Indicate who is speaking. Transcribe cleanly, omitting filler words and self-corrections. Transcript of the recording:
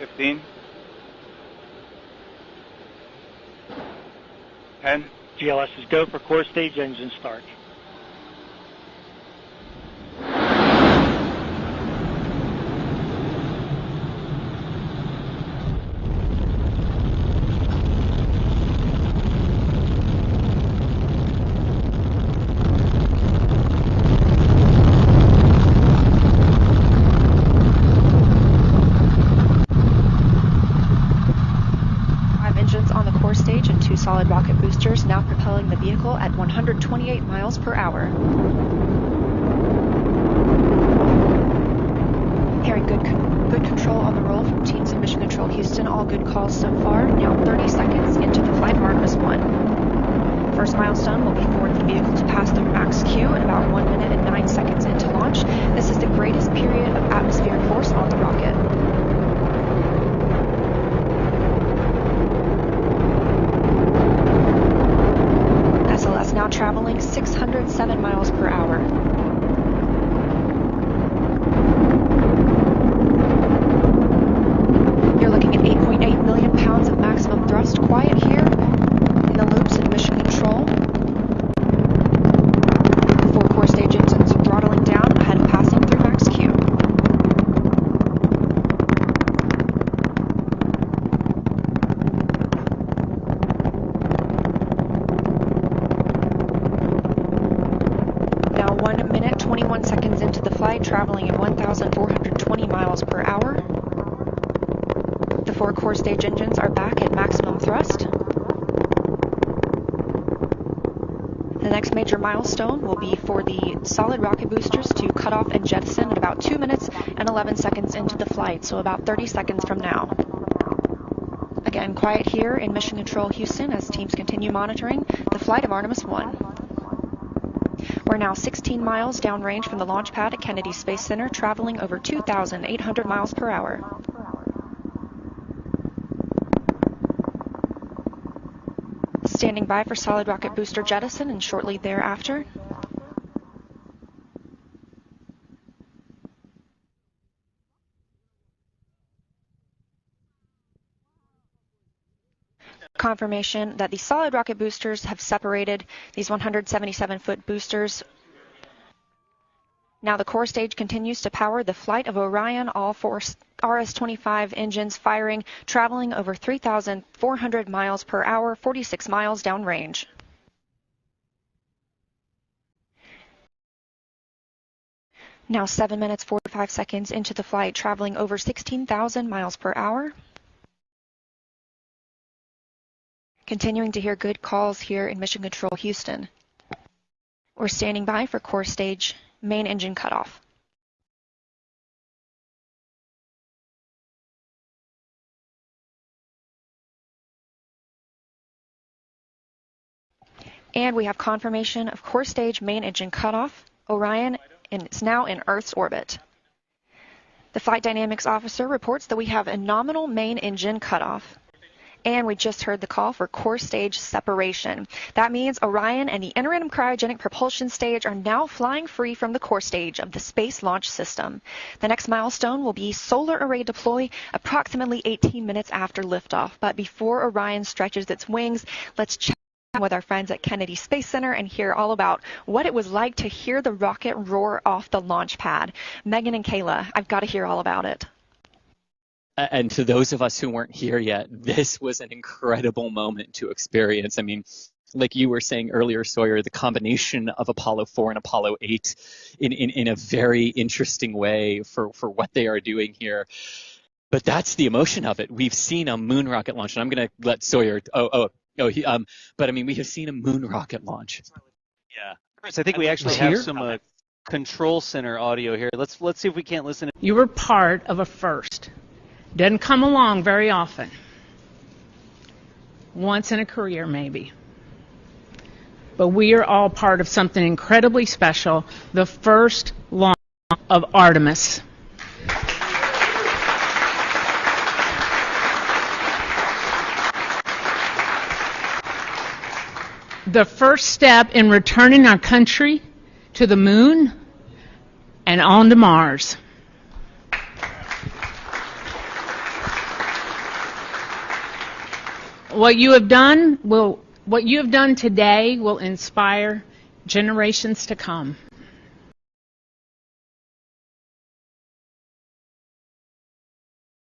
Speaker 1: 15, 10.
Speaker 2: GLS is go for core stage engine start.
Speaker 3: Stage and 2 solid rocket boosters now propelling the vehicle at 128 miles per hour. Hearing good control on the roll from teams in Mission Control Houston. All good calls so far. Now 30 seconds into the flight of Artemis 1. First milestone will be for the vehicle to pass through max Q in about 1 minute and 9 seconds into launch. This is the greatest period of atmospheric force on the rocket. Now traveling 607 miles per hour. You're looking at 8.8 million pounds of maximum thrust. Quiet here in the loops in Mission Control. 4 core stage engines throttling down ahead of passing through max Q. Now 1 minute, 21 seconds into the flight, traveling at 1,420 miles per hour. The 4 core stage engines are back at maximum thrust. The next major milestone will be for the solid rocket boosters to cut off and jettison at about 2 minutes and 11 seconds into the flight, so about 30 seconds from now. Again, quiet here in Mission Control Houston as teams continue monitoring the flight of Artemis 1. We're now 16 miles downrange from the launch pad at Kennedy Space Center, traveling over 2,800 miles per hour. Standing by for solid rocket booster jettison and shortly thereafter. Confirmation that the solid rocket boosters have separated these 177-foot boosters. Now the core stage continues to power the flight of Orion, all 4 RS-25 engines firing, traveling over 3,400 miles per hour, 46 miles downrange. Now 7 minutes 45 seconds into the flight, traveling over 16,000 miles per hour. Continuing to hear good calls here in Mission Control Houston. We're standing by for core stage main engine cutoff. And we have confirmation of core stage main engine cutoff. Orion is now in Earth's orbit. The flight dynamics officer reports that we have a nominal main engine cutoff. And we just heard the call for core stage separation. That means Orion and the interim cryogenic propulsion stage are now flying free from the core stage of the Space Launch System. The next milestone will be solar array deploy approximately 18 minutes after liftoff. But before Orion stretches its wings, let's check with our friends at Kennedy Space Center and hear all about what it was like to hear the rocket roar off the launch pad. Megan and Kayla, I've got to hear all about it.
Speaker 4: And to those of us who weren't here yet, this was an incredible moment to experience. I mean, like you were saying earlier, Sawyer, the combination of Apollo 4 and Apollo 8 in a very interesting way for what they are doing here. But that's the emotion of it. We've seen a moon rocket launch, and I'm going to let Sawyer. But I mean, we have seen a moon rocket launch.
Speaker 5: Yeah, Chris, I think we actually have some control center audio here. Let's see if we can't listen.
Speaker 6: You were part of a first. Doesn't come along very often. Once in a career, maybe. But we are all part of something incredibly special, the first launch of Artemis. The first step in returning our country to the moon and on to Mars. what you have done today will inspire generations to come.